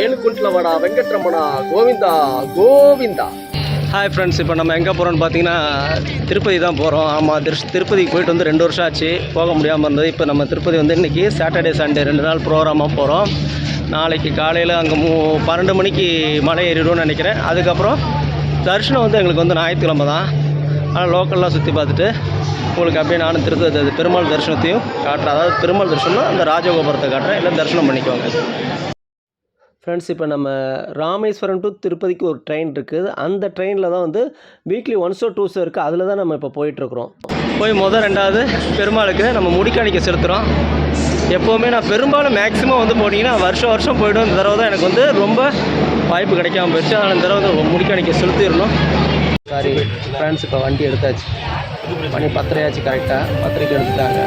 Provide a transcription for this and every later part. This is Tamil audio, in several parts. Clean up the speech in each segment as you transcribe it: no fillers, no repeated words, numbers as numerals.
ஏழுகுண்டலவாடா வெங்கட்ரமணா கோவிந்தா கோவிந்தா. ஹாய் ஃப்ரெண்ட்ஸ், இப்போ நம்ம எங்கே போகிறோம்னு பார்த்தீங்கன்னா திருப்பதி தான் போகிறோம். ஆமாம், திருப்பதிக்கு போயிட்டு வந்து 2 வருஷம் ஆச்சு, போக முடியாமல் இருந்தது. இப்போ நம்ம திருப்பதி வந்து இன்றைக்கி சாட்டர்டே சண்டே 2 நாள் ப்ரோக்ராமாக போகிறோம். நாளைக்கு காலையில் அங்கே 12 மணிக்கு மலை ஏறிடும்னு நினைக்கிறேன். அதுக்கப்புறம் தரிசனம் வந்து எங்களுக்கு வந்து ஞாயிற்றுக்கிழமை தான். ஆனால் லோக்கல்லாம் சுற்றி பார்த்துட்டு உங்களுக்கு அப்படியே நானும் திருப்பதி பெருமாள் தரிசனத்தையும் காட்டுறேன். அதாவது பெருமாள் தரிசனம்னா அந்த ராஜகோபுரத்தை காட்டுறேன், எல்லாம் தரிசனம் பண்ணிக்குவாங்க. ஃப்ரெண்ட்ஸ், இப்போ நம்ம ராமேஸ்வரம் டு திருப்பதிக்கு ஒரு ட்ரெயின் இருக்குது. அந்த ட்ரெயினில் தான் வந்து வீக்லி 1 or 2 இருக்குது. அதில் தான் நம்ம இப்போ போயிட்டுருக்குறோம். போய் 2வது பெருமாளுக்கு நம்ம முடிக்காணிக்க செலுத்துகிறோம். எப்போவுமே நான் பெரும்பாலும் மேக்ஸிமம் வந்து போட்டிங்கன்னா வருஷம் போய்டும். இந்த தடவை தான் எனக்கு வந்து ரொம்ப வாய்ப்பு கிடைக்காம போயிடுச்சு. அதனால் இந்த தடவை வந்து முடிக்காணிக்க செலுத்திடணும். சாரி ஃப்ரெண்ட்ஸ், இப்போ வண்டி எடுத்தாச்சு. மணி 10:30 ஆச்சு. கரெக்டாக 10:30க்கு எடுத்துட்டாங்க.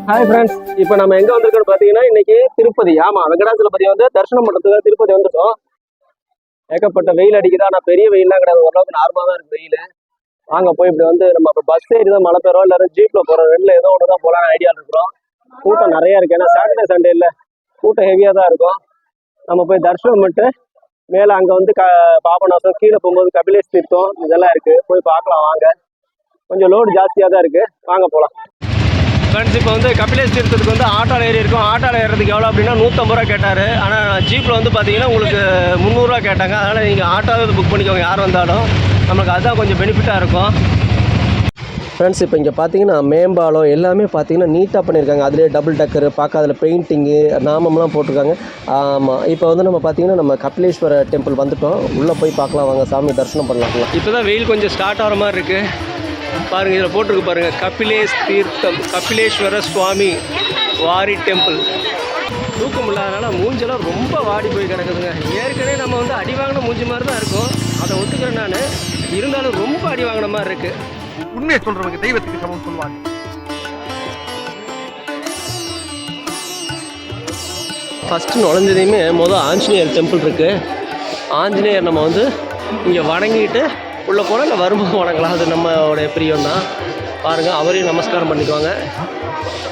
ஹாய் ஃப்ரெண்ட்ஸ், இப்போ நம்ம எங்கே வந்திருக்கோம்னு பார்த்தீங்கன்னா இன்னைக்கு திருப்பதி. ஆமாம், வெங்கடாச்சலபதி வந்து தரிசனம் பண்ணுறதுக்கு திருப்பதி வந்துட்டோம். ஏகப்பட்ட வெயில் அடிக்குதா? நான் பெரிய வெயிலாம் கிடையாது, ஓரளவுக்கு நார்மலாக தான் இருக்குது வெயில். வாங்க போய் இப்படி வந்து நம்ம இப்போ பஸ் ஏறி தான் மழை பெறுவோம், இல்லை ஜீப்பில் போகிறோம். 2ல் ஏதோ ஒன்று தான் போகலான்னு ஐடியா இருக்கிறோம். கூட்டம் நிறையா இருக்குது, ஏன்னா சாட்டர்டே சண்டே இல்லை, கூட்டம் ஹெவியாக தான் இருக்கும். நம்ம போய் தரிசனம் பண்ணிட்டு மேலே அங்கே வந்து பாபநாசம், கீழே போகும்போது கபிலேஷ் தீர்த்தம் இதெல்லாம் இருக்குது, போய் பார்க்கலாம் வாங்க. கொஞ்சம் லோடு ஜாஸ்தியாக தான் இருக்குது, வாங்க போகலாம். ஃப்ரெண்ட்ஸ், இப்போ வந்து கபிலேஷ் தீர்த்தத்துக்கு வந்து ஆட்டோவில் ஏறி இருக்கும். ஆட்டோவில் ஏறதுக்கு எவ்வளோ அப்படின்னா 150 ரூபா கேட்டார். ஆனால் ஜீப்பில் வந்து பார்த்தீங்கன்னா உங்களுக்கு 300 ரூபா கேட்டாங்க. அதனால் நீங்கள் ஆட்டோவை புக் பண்ணிக்கோங்க, யார் வந்தாலும். நமக்கு அதுதான் கொஞ்சம் பெனிஃபிட்டாக இருக்கும். ஃப்ரெண்ட்ஸ், இப்போ இங்கே பார்த்தீங்கன்னா மேம்பாலம் எல்லாமே பார்த்தீங்கன்னா நீட்டாக பண்ணியிருக்காங்க. அதிலே டபுள் டக்கரு பார்க்க, அதில் பெயிண்டிங்கு நாமம்லாம் போட்டிருக்காங்க. ஆமாம், இப்போ வந்து நம்ம பார்த்தீங்கன்னா நம்ம கபிலேஸ்வர டெம்பிள் வந்துட்டோம். உள்ளே போய் பார்க்கலாம் வாங்க, சாமி தரிசனம் பண்ணலாம். இப்போ தான் வெயில் கொஞ்சம் ஸ்டார்ட் ஆகிற மாதிரி இருக்குது. பாருங்கள், இதில் போட்டிருக்கு பாருங்கள், கபிலேஷ் தீர்த்தம் கபிலேஸ்வர சுவாமி வாரி டெம்பிள். தூக்கம் இல்லாதனால மூஞ்செல்லாம் ரொம்ப வாடி போய் கிடக்குதுங்க. ஏற்கனவே நம்ம வந்து அடி வாங்கின மூஞ்சி மாதிரி தான் இருக்கும், அதை ஒத்துக்கிறேன் நான். இருந்தாலும் ரொம்ப அடி வாங்கின மாதிரி இருக்குது. உண்மையை சொல்றவங்க தெய்வத்துக்கு சமம் சொல்லுவாங்க. ஃபஸ்ட்டு நுழைஞ்சதையுமே ஆஞ்சநேயர் டெம்பிள் இருக்குது. ஆஞ்சநேயர் நம்ம வந்து இங்கே வணங்கிட்டு உள்ளே போனால் இல்லை வரும்போது வணங்கலாம், அது நம்மளுடைய பிரியம் தான். பாருங்கள், அவரையும் நமஸ்காரம் பண்ணிக்குவாங்க.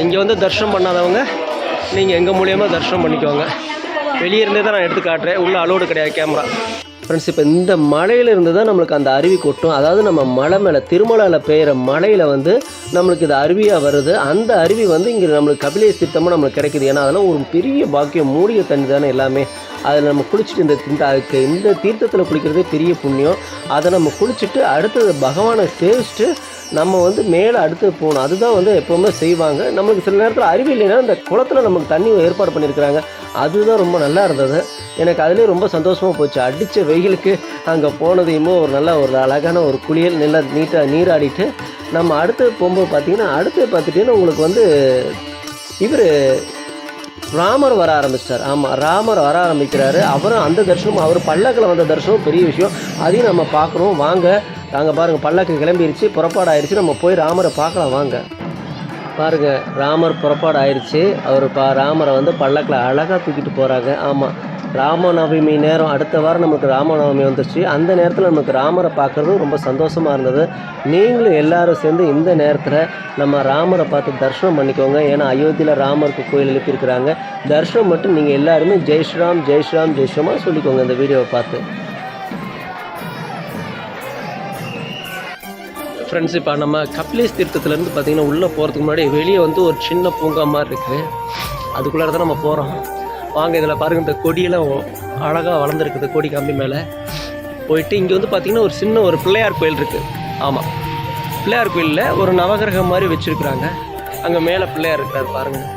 இங்கே வந்து தரிசனம் பண்ணாதவங்க நீங்கள் எங்கள் மூலியமாக தரிசனம் பண்ணிக்குவாங்க. வெளியே இருந்தே தான் நான் எடுத்து காட்டுறேன், உள்ளே அலோடு கிடையாது கேமரா. ஃப்ரெண்ட்ஸ், இப்போ இந்த மலையில் இருந்து தான் நம்மளுக்கு அந்த அருவி கொட்டும். அதாவது நம்ம மலை மேலே திருமலையில் பெய்கிற மலையில் வந்து நம்மளுக்கு இது அருவியாக வருது. அந்த அருவி வந்து இங்கே நம்மளுக்கு கபிலேஷ் தீர்த்தமாக நம்மளுக்கு கிடைக்குது. ஏன்னா அதெல்லாம் ஒரு பெரிய பாக்கியம், மூலிகை தண்ணி தானே எல்லாமே. அதில் நம்ம குளிச்சுட்டு இந்த தீர்த்தத்தில் குளிக்கிறதே பெரிய புண்ணியம். அதை நம்ம குளிச்சுட்டு அடுத்தது பகவானை சேவிச்சுட்டு நம்ம வந்து மேலே அடுத்து போகணும். அதுதான் வந்து எப்போவுமே செய்வாங்க. நம்மளுக்கு சில நேரத்தில் அருவி இல்லைன்னா இந்த குளத்தில் நமக்கு தண்ணி ஏற்பாடு பண்ணியிருக்கிறாங்க. அதுதான் ரொம்ப நல்லா இருந்தது. எனக்கு அதிலே ரொம்ப சந்தோஷமாக போச்சு. அடித்த வெயிலுக்கு அங்கே போனதையுமோ ஒரு அழகான ஒரு குளியல், நல்லா நீட்டாக நீராடிட்டு நம்ம அடுத்து போகும்போது பார்த்திங்கன்னா உங்களுக்கு வந்து இவர் ராமர் வர ஆரம்பிச்சிட்டார். ஆமாம், ராமர் வர ஆரம்பிக்கிறாரு. அவரும் அந்த தரிசனம், அவர் பல்லக்கில் வந்த தரிசனம் பெரிய விஷயம். அதையும் நம்ம பார்க்குறோம் வாங்க. நாங்கள் பாருங்கள், பல்லக்கு கிளம்பிடுச்சு, புறப்பாடு ஆயிடுச்சு. நம்ம போய் ராமரை பார்க்கலாம் வாங்க. பாருங்கள், ராமர் புறப்பாடு ஆயிடுச்சு. அவர் ராமரை வந்து பல்லக்கில் அழகாக தூக்கிட்டு போகிறாங்க. ஆமாம், ராமநவமி நேரம், அடுத்த வாரம் நமக்கு ராமநவமி வந்துருச்சு. அந்த நேரத்தில் நமக்கு ராமரை பார்க்குறது ரொம்ப சந்தோஷமாக இருந்தது. நீங்களும் எல்லோரும் சேர்ந்து இந்த நேரத்தில் நம்ம ராமரை பார்த்து தரிசனம் பண்ணிக்கோங்க. ஏன்னா அயோத்தியில் ராமருக்கு கோயில் எழுப்பியிருக்கிறாங்க. தரிசனம் மட்டும் நீங்கள் எல்லாருமே ஜெய் ஸ்ரீராம் ஜெய் ஸ்ரீராம் ஜெய் ஸ்ரீராம் சொல்லிக்கோங்க இந்த வீடியோவை பார்த்து. ஃப்ரெண்ட்ஸ், இப்போ நம்ம கபிலேஷ் தீர்த்தத்துலேருந்து பார்த்திங்கன்னா உள்ளே போகிறதுக்கு முன்னாடி வெளியே வந்து ஒரு சின்ன பூங்கா மாதிரி இருக்குது. அதுக்குள்ளே தான் நம்ம போகிறோம் வாங்க. இதில் பாருங்கள், இந்த கொடியெல்லாம் அழகாக வளர்ந்துருக்குது. கொடி கம்பி மேலே போயிட்டு இங்கே வந்து பார்த்திங்கன்னா ஒரு சின்ன ஒரு பிள்ளையார் கோயில் இருக்குது. ஆமாம், பிள்ளையார் கோயிலில் ஒரு நவகிரகம் மாதிரி வச்சுருக்குறாங்க. அங்கே மேலே பிள்ளையார் இருக்கிறார் பாருங்கள்.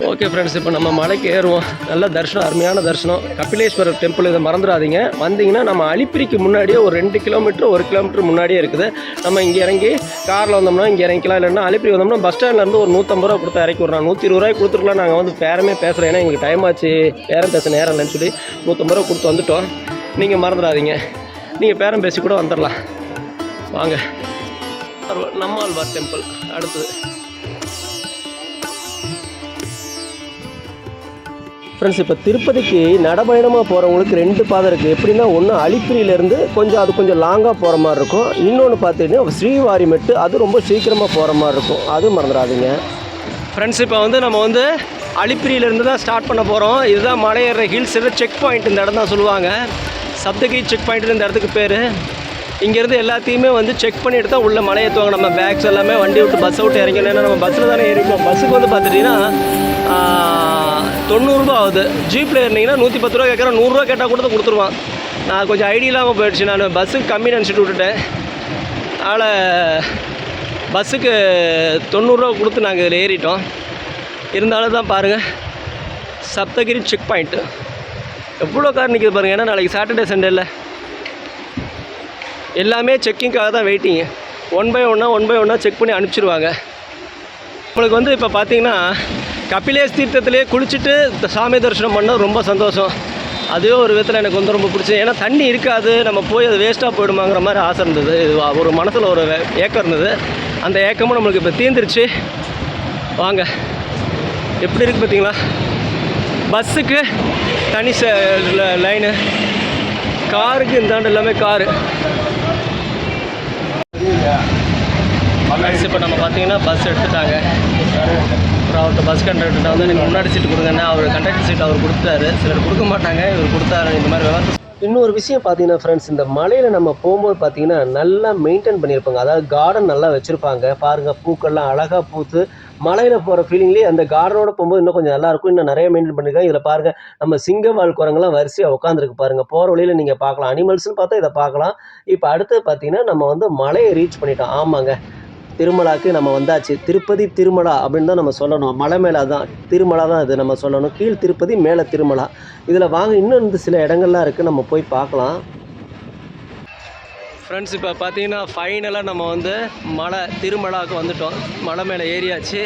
ஓகே ஃப்ரெண்ட்ஸ், இப்போ நம்ம மலைக்கு ஏறுவோம். நல்ல தரிசனம், அருமையான தரிசனம். கபிலேஸ்வரர் டெம்பிள் இதை மறந்துடாதீங்க. வந்தீங்கன்னா நம்ம அலிப்பிரிக்கு முன்னாடியே ஒரு 2 கிலோமீட்டர் 1 கிலோமீட்டர் முன்னாடியே இருக்குது. நம்ம இங்கே இறங்கி காரில் வந்தோம்னா இங்கே இறங்கிக்கலாம். இல்லைன்னா அலிப்பிரி வந்தோம்னா பஸ் ஸ்டாண்ட்லேருந்து ஒரு 150 ரூபா கொடுத்தா இறக்கி விட்றான். 120 ரூபாய்க்கு கொடுத்துருக்கலாம். நாங்கள் வந்து பேரமே பேசுகிறேன், ஏன்னா எங்களுக்கு டைம் ஆச்சு, பேரம் பேச நேரம் இல்லைன்னு சொல்லி 150 ரூபா கொடுத்து வந்துட்டோம். நீங்கள் மறந்துடாதீங்க, நீங்கள் பேரம் பேசி கூட வந்துடலாம் வாங்க. நம்மாழ்வார் டெம்பிள் அடுத்தது. ஃப்ரெண்ட்ஸ், இப்போ திருப்பதிக்கு நடைபயணமாக போகிறவங்களுக்கு 2 பாதை இருக்குது. எப்படின்னா, ஒன்று அலிப்பிரியிலேருந்து கொஞ்சம் லாங்காக போகிற மாதிரி இருக்கும். இன்னொன்று பார்த்தீங்கன்னா ஸ்ரீவாரிமெட்டு, அது ரொம்ப சீக்கிரமாக போகிற மாதிரி இருக்கும். அது மறந்துடாதீங்க ஃப்ரெண்ட்ஸ். இப்போ நம்ம அலிப்பிரியிலேருந்து தான் ஸ்டார்ட் பண்ண போகிறோம். இதுதான் மலையேற ஹில்ஸ் செக் பாயிண்ட். இந்த இடம் தான் சொல்லுவாங்க சப்தகிரி செக் பாயிண்ட்டு இந்த இடத்துக்கு பேர். இங்கேருந்து எல்லாத்தையுமே செக் பண்ணிட்டு தான் உள்ள மலை ஏற்றுவாங்க. நம்ம பேக்ஸ் எல்லாமே வண்டி விட்டு பஸ்ஸை விட்டு இறங்கணும். ஏன்னா நம்ம பஸ்ஸில் தானே ஏறிப்போம். பஸ்ஸுக்கு பார்த்துட்டிங்கன்னா 90 ரூபா ஆகுது. ஜீப்பில் ஏறினீங்கன்னா 110 ரூபா கேட்குறேன். 100 ரூபா கேட்டால் கூட கொடுத்துருவான். நான் கொஞ்சம் ஐடியா இல்லாமல் போயிடுச்சு. நான் பஸ்ஸுக்கு கம்மி நினச்சிட்டு விட்டுட்டேன். அதனால் பஸ்ஸுக்கு 90 ரூபா கொடுத்து நாங்கள் இதில் ஏறிட்டோம். இருந்தாலும் தான் பாருங்கள் சப்தகிரி செக் பாயிண்ட்டு எவ்வளோ கார் நிற்கிது பாருங்கள். ஏன்னா நாளைக்கு சாட்டர்டே சண்டே இல்லை, எல்லாமே செக்கிங்காக தான் வெயிட்டிங்கு. ஒன் பை ஒன்னாக செக் பண்ணி அனுப்பிச்சிடுவாங்க. உங்களுக்கு இப்போ பார்த்தீங்கன்னா கபிலேஷ் தீர்த்தத்திலே குளிச்சுட்டு சாமி தரிசனம் பண்ணால் ரொம்ப சந்தோஷம். அதுவே ஒரு விதத்தில் எனக்கு ரொம்ப பிடிச்சது. ஏன்னா தண்ணி இருக்காது, நம்ம போய் அது வேஸ்ட்டாக போயிடுமாங்கிற மாதிரி ஆசை இருந்தது. இது ஒரு மனசில் ஒரு ஏக்கம் இருந்தது. அந்த ஏக்கமும் நம்மளுக்கு இப்போ தீர்ந்துருச்சு. வாங்க எப்படி இருக்குது பார்த்தீங்களா. பஸ்ஸுக்கு தனி லைனு, காருக்கு இந்தாண்டு எல்லாமே காரு. இப்போ நம்ம பார்த்தீங்கன்னா பஸ் எடுத்துட்டாங்க. அப்புறம் அவர்கிட்ட பஸ் கண்டக்டர்கிட்ட நீங்கள் முன்னாடி சீட்டு கொடுங்கன்னா அவர் கண்டக்டர் சீட் அவர் கொடுத்தாரு. சிலர் கொடுக்க மாட்டாங்க, இவர் கொடுத்தாரு. இந்த மாதிரி விவசாயம். இன்னொரு விஷயம் பார்த்தீங்கன்னா ஃப்ரெண்ட்ஸ், இந்த மலையில் நம்ம போகும்போது பார்த்தீங்கன்னா நல்லா மெயின்டைன் பண்ணியிருப்பாங்க. அதாவது கார்டன் நல்லா வச்சுருப்பாங்க. பாருங்கள், பூக்கள்லாம் அழகாக பூத்து மலையில் போகிற ஃபீலிங்லேயே அந்த கார்டனோட போகும்போது இன்னும் கொஞ்சம் நல்லாயிருக்கும். இன்னும் நிறைய மெயின்டைன் பண்ணியிருக்காங்க. இதில் பாருங்கள், நம்ம சிங்கவால் குரங்கெல்லாம் வரிசையாக உட்காந்துருக்கு பாருங்கள். போகிற வழியில் நீங்கள் பார்க்கலாம். அனிமல்ஸ்னு பார்த்தா இதை பார்க்கலாம். இப்போ அடுத்து பார்த்தீங்கன்னா நம்ம மலையை ரீச் பண்ணிட்டோம். ஆமாங்க, திருமலாக்கு நம்ம வந்தாச்சு. திருப்பதி திருமலா அப்படின்னு தான் நம்ம சொல்லணும். மலை மேலே தான் திருமலா தான் இது நம்ம சொல்லணும். கீழ் திருப்பதி, மேலே திருமலா. இதில் வாங்க, இன்னும் சில இடங்கள்லாம் இருக்குது, நம்ம போய் பார்க்கலாம். ஃப்ரெண்ட்ஸ், இப்போ பார்த்தீங்கன்னா ஃபைனலாக நம்ம மலை திருமலாவுக்கு வந்துட்டோம். மலை மேலே ஏறியாச்சு.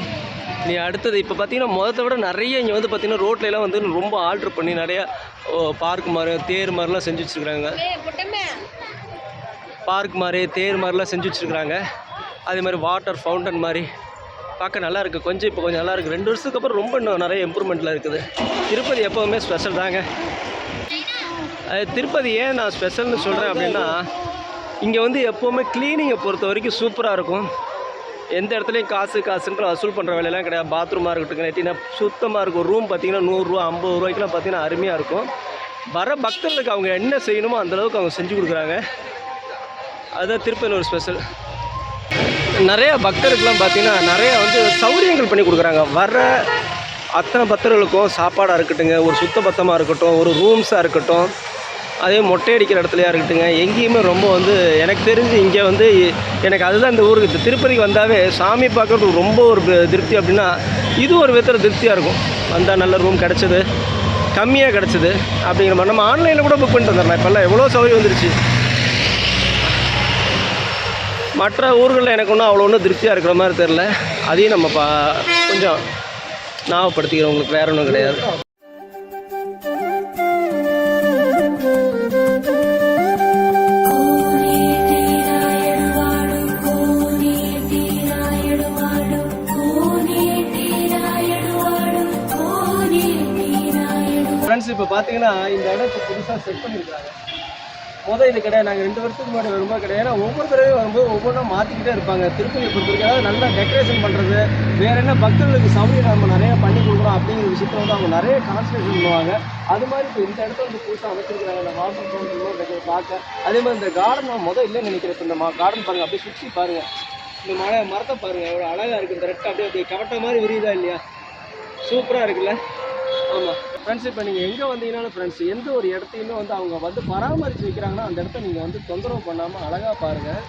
நீ அடுத்தது இப்போ பார்த்தீங்கன்னா மொதத்தை விட நிறைய இங்கே பார்த்தீங்கன்னா ரோட்லலாம் ரொம்ப ஆல்ட்ரு பண்ணி நிறையா பார்க் மாதிரி தேர் மாதிரிலாம் செஞ்சு வச்சுருக்குறாங்க. பார்க் மாதிரி தேர் மாதிரிலாம் செஞ்சு வச்சுருக்குறாங்க. அதே மாதிரி வாட்டர் ஃபவுண்டன் மாதிரி பார்க்க நல்லா இருக்குது. இப்போ கொஞ்சம் நல்லா இருக்குது. 2 வருஷத்துக்கு அப்புறம் ரொம்ப இன்னும் நிறைய இம்ப்ரூவ்மெண்ட்டில் இருக்குது. திருப்பதி எப்போவுமே ஸ்பெஷல் தாங்க. திருப்பதி ஏன் நான் ஸ்பெஷல்னு சொல்கிறேன் அப்படின்னா, இங்கே எப்போவுமே க்ளீனிங்கை பொறுத்த வரைக்கும் சூப்பராக இருக்கும். எந்த இடத்துலையும் காசுன்ற வசூல் பண்ணுற வேலையெல்லாம் கிடையாது. பாத்ரூமாக இருக்கட்டும், கேட்டிங்கன்னா சுத்தமாக இருக்கும். ரூம் பார்த்திங்கன்னா 100 ரூபா 50 ரூபாய்க்குலாம் பார்த்திங்கன்னா அருமையாக இருக்கும். வர பக்தர்களுக்கு அவங்க என்ன செய்யணுமோ அந்தளவுக்கு அவங்க செஞ்சு கொடுக்குறாங்க. அதுதான் திருப்பதியில் ஒரு ஸ்பெஷல். நிறைய பக்தருக்கெலாம் பார்த்திங்கன்னா நிறைய சௌகரியங்கள் பண்ணி கொடுக்குறாங்க. வர்ற அத்தனை பக்தர்களுக்கும் சாப்பாடாக இருக்கட்டுங்க, ஒரு சுத்த பத்தமாக இருக்கட்டும், ஒரு ரூம்ஸாக இருக்கட்டும், அதே மொட்டை அடிக்கிற இடத்துலையா இருக்கட்டுங்க, எங்கேயுமே ரொம்ப எனக்கு தெரிஞ்சு இங்கே எனக்கு அதுதான் இந்த ஊருக்கு திருப்பதிக்கு வந்தாவே சாமி பார்க்குறது ரொம்ப ஒரு திருப்தி. அப்படின்னா இது ஒரு விதத்தில் திருப்தியாக இருக்கும். வந்தால் நல்ல ரூம் கிடச்சிது, கம்மியாக கிடச்சிது அப்படிங்கிற மாதிரி. நம்ம ஆன்லைனில் கூட புக் பண்ணிட்டு வந்துடலாம். இப்போல்லாம் எவ்வளோ சௌகரியம் வந்துருச்சு. மற்ற ஊர்களில் எனக்கு ஒன்றும் திருப்தியாக இருக்கிற மாதிரி தெரில. அதையும் நம்ம கொஞ்சம் ஞாபகப்படுத்திக்கிறோம். உங்களுக்கு வேறு ஒன்றும் கிடையாது. ஃப்ரெண்ட்ஸ், இப்போ பார்த்தீங்கன்னா இந்த இடத்தை புதுசாக செட் பண்ணியிருக்காங்க. இது கிடையாது. நாங்கள் 2 வருஷத்துக்கு முன்னாடி வரும்போது கிடையாது. ஏன்னா ஒவ்வொரு தடவையும் வரும்போது ஒவ்வொன்றா மாற்றிக்கிட்டே இருப்பாங்க. திருப்பதி பொறுத்திருக்கு. அதாவது நல்லா டெக்கரேஷன் பண்ணுறது, வேறு என்ன பக்தர்களுக்கு சௌகரியம் நம்ம நிறையா பண்ணி கொடுக்குறோம் அப்படிங்கிற விஷயத்தில் அவங்க நிறைய கான்சன்ட்ரேஷன் பண்ணுவாங்க. அது மாதிரி இப்போ இந்த இடத்துல புதுசாக அமைச்சிருக்கிறாங்க. இந்த வாட்டர் ஃபவுண்டன் பார்க்க. அதே மாதிரி இந்த கார்டன் இல்லைன்னு நினைக்கிறேன். இப்போ இந்த கார்டன் பாருங்கள், அப்படியே சுற்றி பாருங்கள். இந்த மரத்தை பாருங்கள், எவ்வளோ அழகாக இருக்குது. இந்த ரெட்டை அப்படியே கவட்ட மாதிரி விரியுதா இல்லையா? சூப்பராக இருக்குல்ல? ஆமாம் ஃப்ரெண்ட்ஸ், இப்போ நீங்கள் எங்கே வந்தீங்கன்னாலும் ஃப்ரெண்ட்ஸ், எந்த ஒரு இடத்தையுமே அவங்க பராமரித்து வைக்கிறாங்கன்னா அந்த இடத்த நீங்கள் தொந்தரவு பண்ணாமல் அழகாக பாருங்கள்.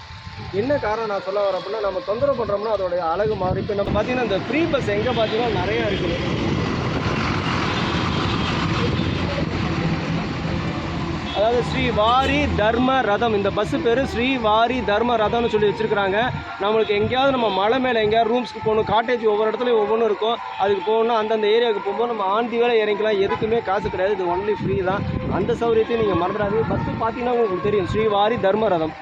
என்ன காரணம் நான் சொல்ல வரேன் அப்படின்னா, நம்ம தொந்தரவு பண்ணுறோம்னா அதோடைய அழகு மாறி. இப்போ நம்ம பார்த்தீங்கன்னா இந்த ஃப்ரீ பஸ் எங்கே பார்த்தீங்கன்னா நிறையா இருக்குது. அதாவது ஸ்ரீ வாரி தர்ம ரதம். இந்த பஸ்ஸு பேர் ஸ்ரீ வாரி தர்ம ரதம்னு சொல்லி வச்சுருக்கிறாங்க. நம்மளுக்கு எங்கேயாவது நம்ம மலை மேலே எங்கேயாவது ரூம்ஸ்க்கு போகணும், காட்டேஜ் ஒவ்வொரு இடத்துலையும் ஒவ்வொன்றும் இருக்கும். அதுக்கு போகணுன்னா அந்தந்த ஏரியாவுக்கு போகும்போது நம்ம ஆண்டி வேலை இறங்கிக்கலாம். எதுக்குமே காசு கிடையாது. இது ஒன்லி ஃப்ரீ தான். அந்த சௌகரியத்தையும் நீங்கள் மறந்துடாதீங்க. பஸ்ஸு பார்த்தீங்கன்னா உங்களுக்கு தெரியும், ஸ்ரீ வாரி தர்ம ரதம்.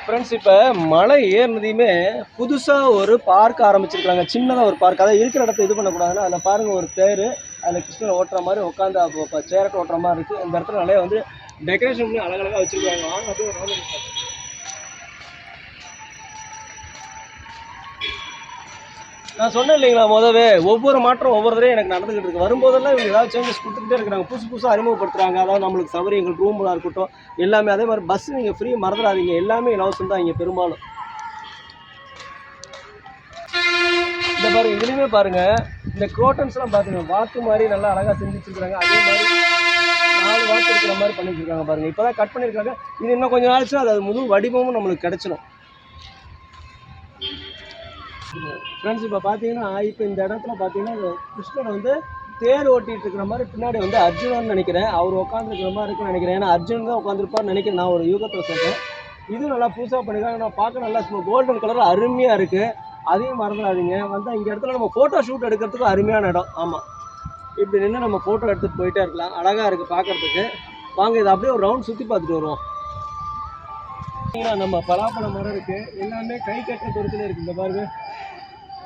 ஃப்ரெண்ட்ஸ், இப்போ மலை ஏறினதையுமே புதுசாக ஒரு பார்க் ஆரம்பிச்சிருக்காங்க. சின்னதாக ஒரு பார்க், அதை இருக்கிற இடத்த இது பண்ணக்கூடாதுன்னா அதில் பாருங்கள் ஒரு தேர், அதில் கிருஷ்ணரை ஓட்டுற மாதிரி உட்காந்து அப்போ சேரட்டை ஓட்டுற மாதிரி இருக்குது. இந்த இடத்துல நிறைய வந்து டெக்கரேஷன் பண்ணி அழகழகாக வச்சுருக்காங்க. வாங்க அப்படியே ஒரு ரவுண்ட். நான் சொன்னேன் இல்லைங்களா முதவே, ஒவ்வொரு மாற்றம் ஒவ்வொரு தடவை எனக்கு நடந்துக்கிட்டு இருக்குது. வரும்போதெல்லாம் இவங்க ஏதாவது சேஞ்சஸ் கொடுத்துக்கிட்டே இருக்கிறாங்க, புதுசாக அறிமுகப்படுத்துகிறாங்க. அதாவது நம்மளுக்கு சௌகரியங்கள், ரூம்லாம் இருக்கட்டும் எல்லாமே. அதே மாதிரி பஸ் நீங்கள் ஃப்ரீ மறந்துடாதீங்க, எல்லாமே இலவசம் தான் இங்கே பெரும்பாலும். இந்த பாருங்க, இதுலேயுமே பாருங்கள் இந்த குரோட்டன்ஸ்லாம் பார்த்துங்க, வாத்து மாதிரி நல்லா அழகாக செஞ்சு வச்சுருக்காங்க. அதே மாதிரி 4 வாத்து இருக்கிற மாதிரி பண்ணி வச்சுருக்காங்க பாருங்கள். இப்போ தான் கட் பண்ணியிருக்காங்க. இது இன்னும் கொஞ்சம் நாள்ச்சுன்னா அது முழு வடிவமும் நம்மளுக்கு கிடச்சிடும். ஃப்ரெண்ட்ஸ், இப்போ பார்த்தீங்கன்னா இப்போ இந்த இடத்துல பார்த்தீங்கன்னா கிருஷ்ணர் வந்து தேர் ஓட்டிகிட்டு இருக்கிற மாதிரி பின்னாடி வந்து அர்ஜுனன் நினைக்கிறேன், அவர் உட்காந்துருக்கிற மாதிரி இருக்குன்னு நினைக்கிறேன். ஏன்னா அர்ஜுன் தான் உட்காந்துருப்பார்னு நினைக்கிறேன், நான் ஒரு யூகத்தில் சொல்கிறேன். இதுவும் நல்லா புதுசாக பண்ணியிருக்காங்க. நான் பார்க்க நல்லா கோல்டன் கலர் அருமையாக இருக்குது. அதையும் மறந்துடாதீங்க. வந்தால் இங்கே இடத்துல நம்ம ஃபோட்டோ ஷூட் எடுக்கிறதுக்கு அருமையான இடம். ஆமாம், இப்படி நின்று நம்ம ஃபோட்டோ எடுத்துகிட்டு போயிட்டே இருக்கலாம், அழகாக இருக்குது பார்க்குறதுக்கு. வாங்க இதை அப்படியே ஒரு ரவுண்ட் சுற்றி பார்த்துட்டு வருவோம். நம்ம பலாப்பழ மரம் இருக்குது, எல்லாமே கை கட்டுற பொறுத்துல இருக்குது. இந்த பாருங்க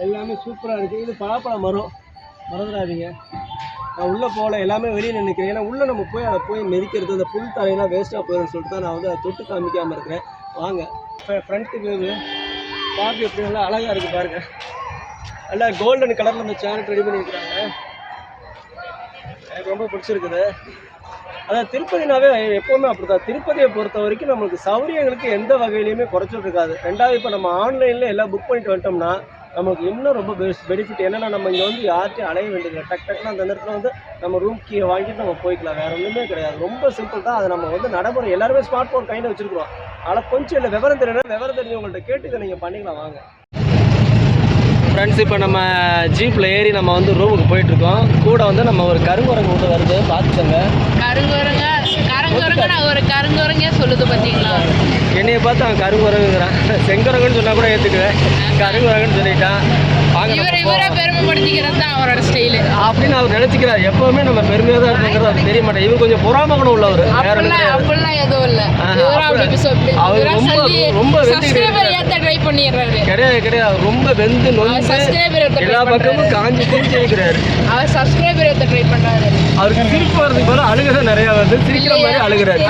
எல்லாமே சூப்பராக இருக்குது. இது பலாப்பழ மரம், மறந்துடாதீங்க. நான் உள்ளே போகல, எல்லாமே வெளியே நினைக்கிறேன். ஏன்னா உள்ளே நம்ம போய் அதை போய் மெதிக்கிறது, அந்த புல் தலையெல்லாம் வேஸ்ட்டாக போயிடும்னு சொல்லிட்டு தான் நான் வந்து அதை தொட்டு காமிக்காமல் இருக்கிறேன். வாங்க ஃப்ரண்ட்டு வியூ பார்க்க எப்படி நல்லா அழகாக இருக்குது பாருங்கள். நல்லா கோல்டன் கலரில் அந்த சேனட் ரெடி பண்ணியிருக்கிறாங்க, எனக்கு ரொம்ப பிடிச்சிருக்குது. அதான் திருப்பதினாவே எப்போவுமே அப்படி தான். திருப்பதியை பொறுத்த வரைக்கும் நம்மளுக்கு சௌகரியங்களுக்கு எந்த வகையிலையுமே குறைச்சல் இருக்காது. ரெண்டாவது இப்போ நம்ம ஆன்லைனில் எல்லாம் புக் பண்ணிட்டு வந்துட்டோம்னா நமக்கு இன்னும் ரொம்ப பெனிஃபிட் என்னென்னா, நம்ம இங்கே வந்து யார்ட்டையும் அலைய வேண்டியதில்லை. டக்குன்னு அந்த நேரத்தில் வந்து நம்ம ரூம் கீயை வாங்கிட்டு நம்ம போய்க்கலாம். வேறு ஒன்றுமே கிடையாது, ரொம்ப சிம்பிள் தான். அதை நம்ம வந்து நடைமுறை எல்லாருமே ஸ்மார்ட் ஃபோன் கையில் வச்சுருக்கிறோம். ஆனால் கொஞ்சம் இல்லை விவரம் தெரிஞ்சவங்கள்ட்ட கேட்டு இதை நீங்கள் பண்ணிக்கலாம். வாங்க ஃப்ரெண்ட்ஸ், இப்போ நம்ம ஜீப்பில் ஏறி நம்ம வந்து ரூமுக்கு போயிட்டுருக்கோம். கூட வந்து நம்ம ஒரு கருங்குரங்கு வந்து வருது, பார்த்துக்கோங்க. கருங்குரங்க நான் ஒரு கருங்குரங்கே சொல்லுது பார்த்தீங்களா. என்னையை பார்த்து அவன் கருங்குரங்குங்கிறான். செங்குரங்குன்னு சொன்னால் கூட ஏற்றுக்குவேன், கருங்குரங்குன்னு சொல்லிட்டான். இவரை பெருமைப்படுத்திக்கிறது தான் அவரோட ஸ்டைலு அப்படின்னு அவர் நினச்சிக்கிறார். எப்போவுமே நம்ம பெருமையாக தான் இருக்குங்கிறது அது தெரிய மாட்டேன். இவர் கொஞ்சம் பொறாம குணம் உள்ளவர், அப்படிலாம் எதுவும் இல்லை. அவர் ரொம்ப கிடையாது, ரொம்ப வெந்து நொந்து எல்லா பக்கமும் காஞ்சி தூக்கி இருக்கிறாரு. அவர் சப்ஸ்கிரைபர் ஏற்ற ட்ரை பண்ணுறாரு. அவருக்கு சிரிப்பு வரதுக்கு போல அழுகதான் நிறையா வந்து சிரிக்கிற மாதிரி அழுகிறாரு.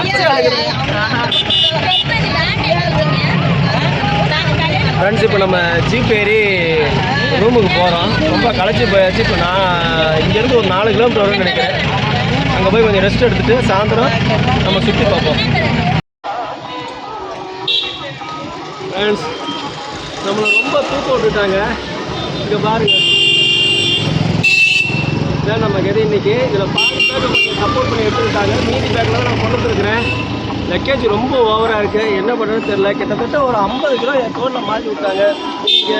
ஃப்ரெண்ட்ஸ், இப்போ நம்ம ஜீப் ஏறி ரூமுக்கு போகிறோம். ரொம்ப களைச்சி போயாச்சு. இப்போ நான் இங்கேருந்து ஒரு 4 கிலோமீட்டர் வரும்னு நினைக்கிறேன். அங்கே போய் கொஞ்சம் ரெஸ்ட் எடுத்துகிட்டு சாயந்தரம் நம்ம சுற்றி பார்ப்போம். ஃப்ரெண்ட்ஸ், நம்மளை ரொம்ப தூக்கம் விட்டுட்டாங்க. இங்கே பாருங்க, இதான் நம்ம கதை இன்னைக்கு. இதில் பாதி பேர் கொஞ்சம் சப்போர்ட் பண்ணி எடுத்துக்கிட்டாங்க. மீதி பேக்கில் தான் நான் கொண்டு வந்துருக்கிறேன். லக்கேஜ் ரொம்ப ஓவராக இருக்குது, என்ன பண்ணுறதுன்னு தெரியல. கிட்டத்தட்ட ஒரு 50 கிலோ என் தோளில் மாற்றி விட்டாங்க. இங்கே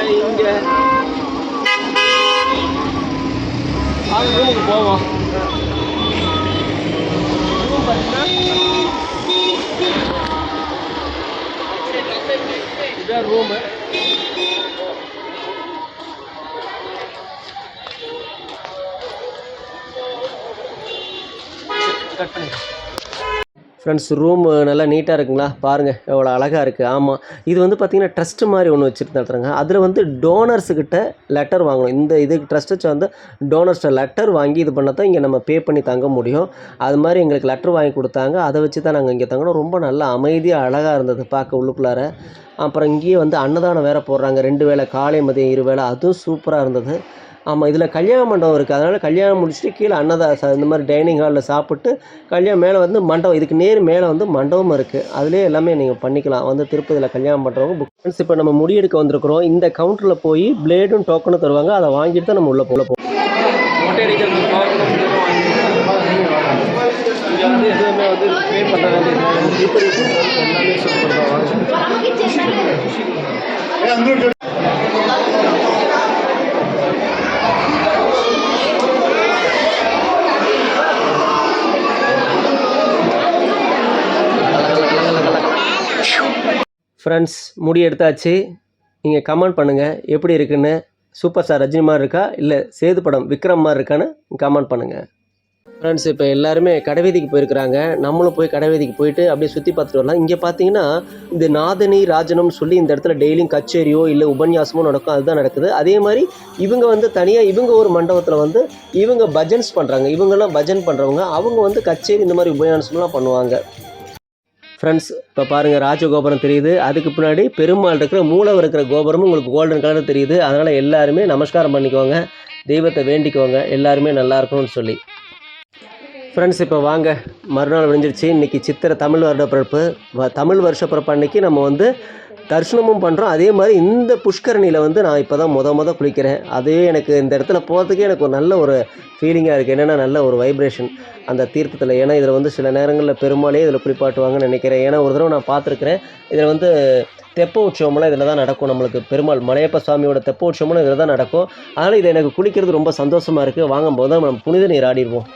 ரூமுக்கு போவோம். ரூம் பார்த்தீங்கன்னா இதான் ரூமு. கட் பண்ணி ஃப்ரெண்ட்ஸ், ரூம் நல்லா நீட்டாக இருக்குங்களா, பாருங்கள் எவ்வளோ அழகாக இருக்குது. ஆமாம், இது வந்து பார்த்திங்கன்னா ட்ரஸ்ட்டு மாதிரி ஒன்று வச்சுட்டு நடத்துகிறாங்க. அதில் வந்து டோனர்ஸுக்கிட்ட லெட்டர் வாங்கணும். இந்த இதுக்கு ட்ரஸ்ட் வச்சு வந்து டோனர்ஸ்கிட்ட லெட்டர் வாங்கி இது பண்ண தான் இங்கே நம்ம பே பண்ணி தங்க முடியும். அது மாதிரி எங்களுக்கு லெட்டர் வாங்கி கொடுத்தாங்க, அதை வச்சு தான் நாங்கள் இங்கே தங்கணும். ரொம்ப நல்லா அமைதியாக அழகாக இருந்தது பார்க்க உள்ளுக்குள்ளார. அப்புறம் இங்கேயே வந்து அன்னதானம் வேறு போடுறாங்க, 2 வேளை, காலை மதியம் 2 வேளை, அதுவும் சூப்பராக இருந்தது. ஆமாம், இதில் கல்யாண மண்டபம் இருக்குது. அதனால் கல்யாணம் முடிச்சுட்டு கீழே இந்த மாதிரி டைனிங் ஹாலில் சாப்பிட்டு கல்யாணம் மேலே வந்து மண்டபம், இதுக்கு நேர் மேலே வந்து மண்டபமும் இருக்குது. அதிலே எல்லாமே நீங்கள் பண்ணிக்கலாம். வந்து திருப்பதியில் கல்யாணம் பண்ணுறவங்க புக் பண்ணி. இப்போ நம்ம முடியெடுக்க வந்திருக்கிறோம். இந்த கவுண்டரில் போய் பிளேடும் டோக்கனும் தருவாங்க, அதை வாங்கிட்டு தான் நம்ம உள்ளே போகலாம். மொட்டை அடிக்கிறது டோக்கனும் வந்து எதுவுமே வந்து பே பண்ண வேண்டியது திருப்பதி எல்லாமே சூப்பர் தான். ஃப்ரெண்ட்ஸ், முடி எடுத்தாச்சு. நீங்கள் கமெண்ட் பண்ணுங்கள் எப்படி இருக்குன்னு. சூப்பர் ஸ்டார் ரஜினி மாதிரி இருக்கா இல்லை சேது படம் விக்ரம் மாதிரி இருக்கான்னு கமெண்ட் பண்ணுங்கள். ஃப்ரெண்ட்ஸ் இப்போ எல்லாருமே கடைவீதிக்கு போயிருக்கிறாங்க. நம்மளும் போய் கடைவீதிக்கு போயிட்டு அப்படியே சுற்றி பார்த்துட்டு வரலாம். இங்கே பார்த்தீங்கன்னா இந்த நாதனி ராஜனம்னு சொல்லி இந்த இடத்துல டெய்லியும் கச்சேரியோ இல்லை உபன்யாசமோ நடக்கும். அதுதான் நடக்குது. அதே மாதிரி இவங்க வந்து தனியாக இவங்க ஒரு மண்டபத்தில் வந்து இவங்க பஜன்ஸ் பண்ணுறாங்க. இவங்கெல்லாம் பஜன் பண்ணுறவங்க அவங்க வந்து கச்சேரி இந்த மாதிரி உபன்யாசம்லாம் பண்ணுவாங்க. ஃப்ரெண்ட்ஸ் இப்போ பாருங்கள் ராஜகோபுரம் தெரியுது. அதுக்கு பின்னாடி பெருமாள் இருக்கிற மூலவர் இருக்கிற கோபுரமும் உங்களுக்கு கோல்டன் கலர் தெரியுது. அதனால் எல்லாருமே நமஸ்காரம் பண்ணிக்கோங்க, தெய்வத்தை வேண்டிக்கோங்க, எல்லாருமே நல்லா இருக்கணும்னு சொல்லி. ஃப்ரெண்ட்ஸ் இப்போ வாங்க, மறுநாள் விழிஞ்சிருச்சு. இன்றைக்கி சித்திரை தமிழ் வருடப்பிறப்பு. தமிழ் வருஷப்பிறப்பு அன்றைக்கி நம்ம வந்து தரிசனமும் பண்ணுறோம். அதே மாதிரி இந்த புஷ்கரணியில் வந்து நான் இப்போ தான் முத குளிக்கிறேன். அதே எனக்கு இந்த இடத்துல போகிறதுக்கே எனக்கு ஒரு நல்ல ஒரு ஃபீலிங்காக இருக்குது. என்னென்னா நல்ல ஒரு வைப்ரேஷன் அந்த தீர்த்தத்தில். ஏன்னா இதில் வந்து சில நேரங்களில் பெருமாளே இதில் குளிப்பாட்டுவாங்கன்னு நினைக்கிறேன். ஏன்னா ஒரு தடவை நான் பார்த்துருக்குறேன். இதில் வந்து தெப்ப உற்சவமெல்லாம் இதில் தான் நடக்கும். நம்மளுக்கு பெருமாள் மலையப்ப சுவாமியோட தெப்ப உற்சவமும் இதில் தான் நடக்கும். அதனால் இது எனக்கு குளிக்கிறது ரொம்ப சந்தோஷமாக இருக்குது. வாங்கும்போது தான் நம்ம புனித நீர் ஆடிடுவோம்.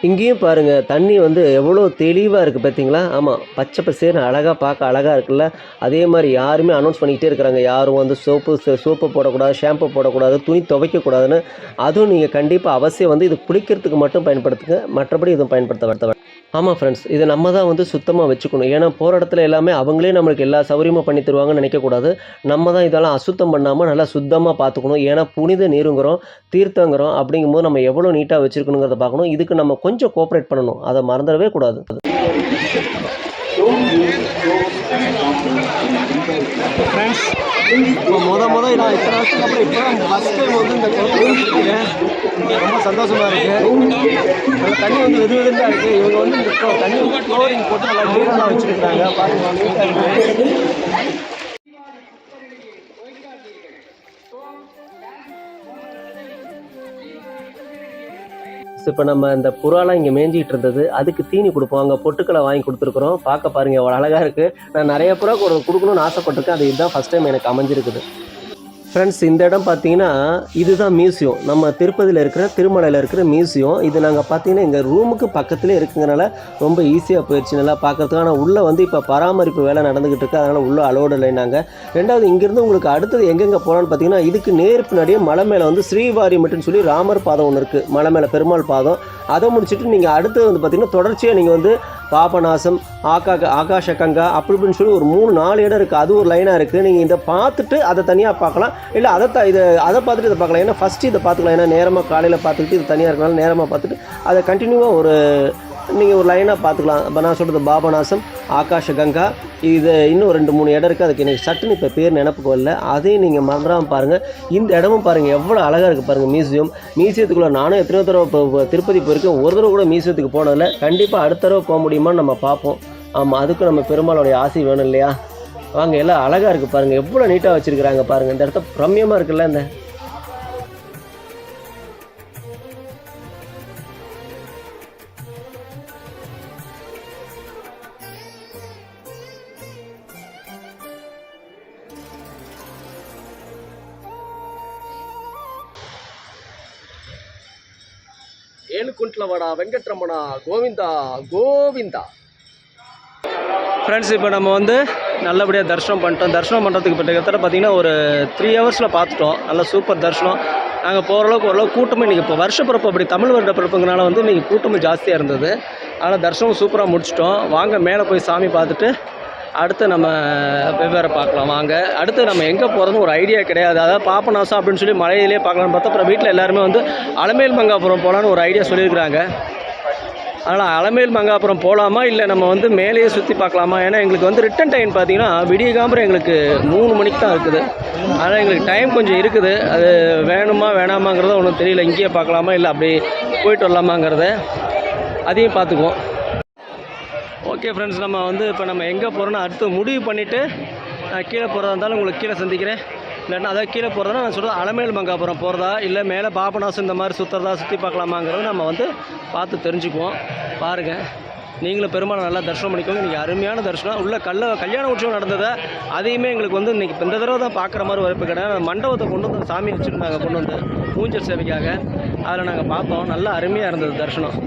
இங்கேயும் பாருங்கள் தண்ணி வந்து எவ்வளோ தெளிவாக இருக்குது பார்த்தீங்களா? ஆமாம், பச்சை பசேர்னு அழகாக பார்க்க அழகாக இருக்குல்ல. அதே மாதிரி யாருமே அனௌன்ஸ் பண்ணிக்கிட்டே இருக்கிறாங்க, யாரும் வந்து சோப்பு போடக்கூடாது, ஷாம்பு போடக்கூடாது, துணி துவைக்கக்கூடாதுன்னு. அதுவும் நீங்கள் கண்டிப்பாக அவசியம் வந்து இது குளிக்கிறதுக்கு மட்டும் பயன்படுத்துங்க, மற்றபடி இதுவும் பயன்படுத்த. ஆமாம் ஃப்ரெண்ட்ஸ், இதை நம்ம தான் வந்து சுத்தமாக வச்சுக்கணும். ஏன்னா போகிற இடத்துல எல்லாமே அவங்களே நம்மளுக்கு எல்லா சௌகரியமும் பண்ணி தருவாங்கன்னு நினைக்கக்கூடாது. நம்ம தான் இதெல்லாம் அசுத்தம் பண்ணாமல் நல்லா சுத்தமாக பார்த்துக்கணும். ஏன்னா புனித நீருங்கிறோம், தீர்த்தங்கிறோம். அப்படிங்கும்போது நம்ம எவ்வளோ நீட்டாக வச்சுருக்கணுங்கிறத பார்க்கணும். இதுக்கு நம்ம கொஞ்சம் கோஆப்ரேட் பண்ணணும், அதை மறந்துடவே கூடாது. ஃப்ரெண்ட்ஸ் இப்போ நான் இத்தனை வருஷத்துக்கு அப்புறம் இப்போ தான் ஃபஸ்ட் டைம் வந்து இந்த குளத்தில் குளிக்கிறேன். ரொம்ப சந்தோஷமாக இருக்குது. அந்த தண்ணி வந்து வெதுவெதுன்னு இருக்குது. இவங்க வந்து இந்த தண்ணி ஃப்ளோரிங் போட்டு நல்லா நீரெல்லாம் வச்சுருக்காங்க. பாருங்கள், நீட்டாக இருக்குது. இப்போ நம்ம இந்த புறாலாம் இங்கே மேய்ஞ்சிக்கிட்டு இருந்தது, அதுக்கு தீனி கொடுப்போம். அங்கே பொட்டுக்களை வாங்கி கொடுத்துருக்குறோம். பார்க்க பாருங்கள் எவ்வளோ அழகாக இருக்குது. நான் நிறைய புறா கொடுக்கணும்னு ஆசைப்பட்டிருக்கேன். அது இதுதான் ஃபஸ்ட் டைம் எனக்கு அமைஞ்சிருக்குது. ஃப்ரெண்ட்ஸ் இந்த இடம் பார்த்தீங்கன்னா இதுதான் மியூசியம். நம்ம திருப்பதியில் இருக்கிற திருமலையில் இருக்கிற மியூசியம். இது நாங்கள் பார்த்தீங்கன்னா எங்கள் ரூமுக்கு பக்கத்துலேயே இருக்குங்கிறனால ரொம்ப ஈஸியாக போயிடுச்சு நல்லா பார்க்கறதுக்கு. ஆனால் உள்ளே வந்து இப்போ பராமரிப்பு வேலை நடந்துக்கிட்டு இருக்குது. அதனால் உள்ளே அலோடு இல்லைனாங்க. ரெண்டாவது இங்கேருந்து உங்களுக்கு அடுத்தது எங்கெங்கே போகலான்னு பார்த்தீங்கன்னா இதுக்கு நேர் பின்னாடியே மலை மேலே வந்து ஸ்ரீவாரிமட்டுன்னு சொல்லி ராமர் பாதம் ஒன்று இருக்குது. மலை மேலே பெருமாள் பாதம். அதை முடிச்சுட்டு நீங்கள் அடுத்தது வந்து பார்த்திங்கன்னா தொடர்ச்சியாக நீங்கள் வந்து பாபநாசம், ஆகாஷ கங்கா அப்படி இப்படின்னு சொல்லி ஒரு 3-4 இடம் இருக்குது. அது ஒரு லைனாக இருக்குது. நீங்கள் இதை பார்த்துட்டு அதை தனியாக பார்க்கலாம், இல்லை அதை பார்த்துட்டு இதை பார்க்கலாம். ஏன்னா ஃபஸ்ட்டு இதை பார்த்துக்கலாம். ஏன்னா நேரமாக காலையில் பார்த்துக்கிட்டு இது தனியாக இருக்கனால நேரமாக பார்த்துட்டு அதை கண்டினியூவாக நீங்கள் ஒரு லைனாக பார்த்துக்கலாம். இப்போ நான் சொல்கிறது பாபநாசம், ஆகாஷ கங்கா, இது இன்னும் 2-3 இடம் இருக்குது. அதுக்கு எனக்கு சட்டுன்னு இப்போ பேர் நினப்புக்கு வரல. அதையும் நீங்கள் மறந்துடாமல் பாருங்கள். இந்த இடமும் பாருங்கள் எவ்வளோ அழகாக இருக்குது பாருங்கள். மியூசியத்துக்குள்ளே நானும் எத்தனையோ தடவை இப்போ திருப்பதி போயிருக்கேன். ஒரு தடவை கூட மியூசியத்துக்கு போனதில்லை. கண்டிப்பாக அடுத்த தடவை போக முடியுமான்னு நம்ம பார்ப்போம். ஆமாம், அதுக்கும் நம்ம பெருமாளுடைய ஆசை வேணும் இல்லையா? வாங்க, எல்லாம் அழகாக இருக்குது பாருங்கள், எவ்வளோ நீட்டாக வச்சுருக்குறாங்க பாருங்கள். இந்த இடத்த ரம்யமாக இருக்குல்ல. இந்த ஏழுக்குண்ட்லவாடா வெங்கட்ரமணா கோவிந்தா கோவிந்தா. ஃப்ரெண்ட்ஸ் இப்போ நம்ம வந்து நல்லபடியாக தரிசனம் பண்ணிட்டோம். தரிசனம் பண்ணுறதுக்கு கிட்டத்தட்ட பார்த்திங்கன்னா ஒரு 3 ஹவர்ஸில் பார்த்துட்டோம். நல்லா சூப்பர் தரிசனம். நாங்கள் போகிற அளவுக்கு ஓரளவு கூட்டமும் இன்றைக்கி இப்போ வருஷப்பிறப்பு, அப்படி தமிழ் வருட பிறப்புங்கிறனால வந்து இன்றைக்கி கூட்டமும் ஜாஸ்தியாக இருந்தது. அதனால் தரிசனம் சூப்பராக முடிச்சிட்டோம். வாங்க மேலே போய் சாமி பார்த்துட்டு அடுத்து நம்ம வெவ்வேறு பார்க்கலாம். வாங்க, அடுத்து நம்ம எங்கே போகிறதுன்னு ஒரு ஐடியா கிடையாது. அதாவது பாபநாசம் அப்படின்னு சொல்லி மலையிலே பார்க்கலான்னு பார்த்தா அப்புறம் வீட்டில் எல்லாருமே வந்து அலமேல் மங்காபுரம் போகலான்னு ஒரு ஐடியா சொல்லியிருக்கிறாங்க. அதனால் அலமேல் மங்காபுரம் போகலாமா இல்லை நம்ம வந்து மேலேயே சுற்றி பார்க்கலாமா? ஏன்னா எங்களுக்கு வந்து ரிட்டன் டைம் பார்த்திங்கன்னா விடியகாம்பரம் எங்களுக்கு 3 மணிக்கு தான் இருக்குது. அதனால் எங்களுக்கு டைம் கொஞ்சம் இருக்குது. அது வேணுமா வேணாமாங்கிறத ஒன்றும் தெரியல. இங்கேயே பார்க்கலாமா இல்லை அப்படி போயிட்டு வரலாமாங்கிறத அதையும் பார்த்துக்குவோம். ஓகே ஃப்ரெண்ட்ஸ், நம்ம வந்து இப்போ நம்ம எங்கே போகிறோன்னா அடுத்து முடிவு பண்ணிவிட்டு நான் கீழே போகிறதா இருந்தாலும் உங்களுக்கு கீழே சந்திக்கிறேன். இல்லைன்னா அதாவது கீழே போகிறதா நான் சொல்கிறது அலமேல் மங்காபுரம் போகிறதா இல்லை மேலே பாபநாசம் இந்த மாதிரி சுற்றி பார்க்கலாமாங்கிறத நம்ம வந்து பார்த்து தெரிஞ்சுக்குவோம். பாருங்கள், நீங்களும் பெருமாள் நல்லா தரிசனம் பண்ணிக்கோங்க. இன்றைக்கி அருமையான தரிசனம். உள்ள கல்யாண உற்சவம் நடந்ததை அதையுமே எங்களுக்கு வந்து இன்றைக்கி இந்த தடவை தான் பார்க்குற மாதிரி வாய்ப்பு கிடையாது. மண்டபத்தை கொண்டு வந்து சாமி வச்சுருந்தாங்க, கொண்டு வந்து ஊஞ்சல் சேவைக்காக. அதில் நாங்கள் பார்த்தோம். நல்லா அருமையாக இருந்தது தரிசனம்.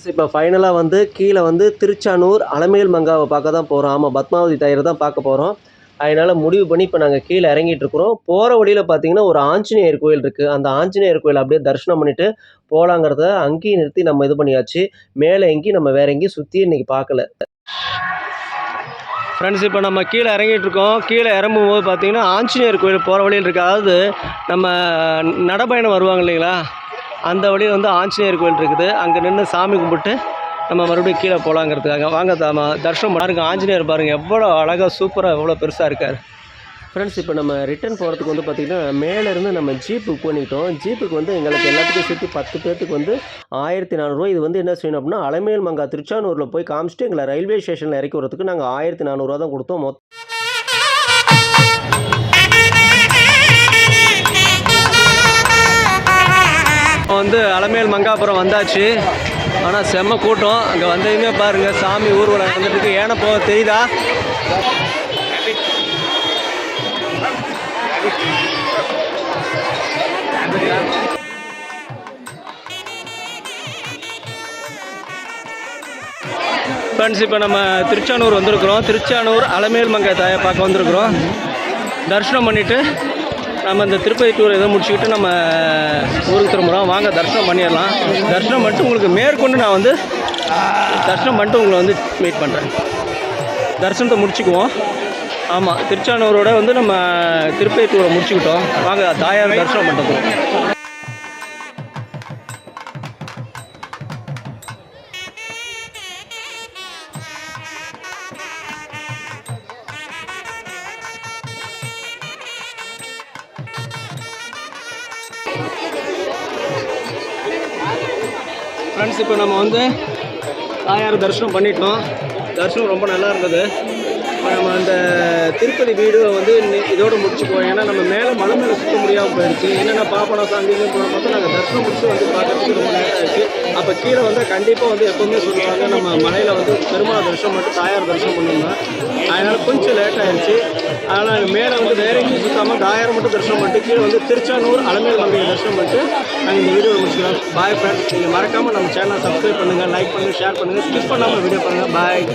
இப்போ ஃபைனலாக வந்து கீழே வந்து திருச்சானூர் அலமேல் மங்காவை பார்க்க தான் போகிறோம். ஆமாம், பத்மாவதி தயிரை தான் பார்க்க போகிறோம். அதனால் முடிவு பண்ணி இப்போ நாங்கள் கீழே இறங்கிட்டு இருக்கிறோம். போகிற வழியில் பார்த்தீங்கன்னா ஒரு ஆஞ்சநேயர் கோயில் இருக்குது. அந்த ஆஞ்சநேயர் கோயில் அப்படியே தரிசனம் பண்ணிவிட்டு போகலாங்கிறத அங்கேயும் நிறுத்தி நம்ம இது பண்ணியாச்சு. மேலே எங்கேயும் நம்ம வேறு எங்கேயும் சுற்றி இன்றைக்கி பார்க்கல. ஃப்ரெண்ட்ஸ், இப்போ நம்ம கீழே இறங்கிட்டு இருக்கோம். கீழே இறங்கும்போது பார்த்தீங்கன்னா ஆஞ்சநேயர் கோயில் போகிற வழியில் இருக்குது. அதாவது நம்ம நடைபயணம் வருவாங்க இல்லைங்களா, அந்த வழியில் வந்து ஆஞ்சநேயர் கோயில் இருக்குது. அங்கே நின்று சாமி கும்பிட்டு நம்ம மறுபடியும் கீழே போகலாங்கிறதுக்காக வாங்க தரிசனம் பாருங்கள். ஆஞ்சநேயர் பாருங்கள் எவ்வளோ அழகாக சூப்பராக எவ்வளோ பெருசாக இருக்கார். ஃப்ரெண்ட்ஸ், இப்போ நம்ம ரிட்டர்ன் போகிறதுக்கு வந்து பார்த்திங்கன்னா மேலேருந்து நம்ம ஜீப் புக் பண்ணிட்டோம். ஜீப்புக்கு வந்து எங்களுக்கு எல்லாத்துக்கும் சேர்த்து 10 பேர்த்துக்கு வந்து 1400 ரூபா. இது வந்து என்ன செய்யணும் அப்படின்னா அலமேல் மங்கா திருச்சானூரில் போய் காமிச்சிட்டு எங்களை ரயில்வே ஸ்டேஷனில் இறக்கி வரதுக்கு நாங்கள் 1400 ரூபா தான் கொடுத்தோம். வந்து அலமேல் மங்காபுரம் வந்தாச்சு. ஆனால் செம்ம கூட்டம். அங்கே வந்ததுமே பாருங்கள் சாமி ஊர்வலம் வந்துட்டு ஏன்னா போக தெரியுதா? ஃப்ரெண்ட்ஸ், இப்போ நம்ம திருச்சானூர் வந்திருக்கிறோம். திருச்சானூர் அலமேல் மங்கை தாயை பார்க்க வந்திருக்கிறோம். தரிசனம் பண்ணிவிட்டு நம்ம இந்த திருப்பதி டூர் எதை முடிச்சுக்கிட்டு நம்ம ஊருக்கு திரும்புகிறோம். வாங்க தரிசனம் பண்ணிடலாம். தரிசனம் பண்ணிட்டு உங்களுக்கு மேற்கொண்டு நான் வந்து தரிசனம் பண்ணிட்டு உங்களை வந்து மீட் பண்ணுறேன். தரிசனத்தை முடிச்சுக்குவோம். ஆமாம், திருச்சானூரோட வந்து நம்ம திருப்பதி டூரை முடிச்சுக்கிட்டோம். வாங்க தாயார் தரிசனம் பண்ணுறோம். ஃப்ரெண்ட்ஸ், இப்போ நம்ம வந்து தாயார் தரிசனம் பண்ணிட்டோம். தரிசனம் ரொம்ப நல்லா இருந்தது. நம்ம அந்த திருப்பதி வீடு வந்து இதோடு முடிச்சுக்குவோம். ஏன்னா நம்ம மேலே மலை மேலே சுற்ற முடியாமல் போயிடுச்சு. என்னென்ன பாப்பனா சாங்கியும் போன பார்த்து நாங்கள் தரிசனம் முடிச்சு வந்து பார்க்கறதுக்கு ரொம்ப நேரம் ஆயிடுச்சு. அப்போ கீழே வந்து கண்டிப்பாக வந்து எப்போவுமே சொல்லுவாங்க நம்ம மலையில் வந்து பெருமாள் தரிசனம் மட்டும் தாயார் தரிசனம் பண்ணோம்னா, அதனால் கொஞ்சம் லேட் ஆகிடுச்சு. ஆனால் மேலே வந்து வேற எங்கேயும் சுற்றாமல் தாயார் மட்டும் தரிசனம் பண்ணிட்டு கீழே வந்து திருச்சானூர் அலமேல் மங்கையை தரிசனம் பண்ணிட்டு நாங்கள் இந்த வீடியோவில் முடிச்சுக்கலாம். பாய் ஃப்ரெண்ட்ஸ், நீங்கள் மறக்காமல் நம்ம சேனலை சப்ஸ்கிரைப் பண்ணுங்கள், லைக் பண்ணுங்கள், ஷேர் பண்ணுங்கள், ஸ்கிப் பண்ணாமல் வீடியோ பண்ணுங்கள். பாய்.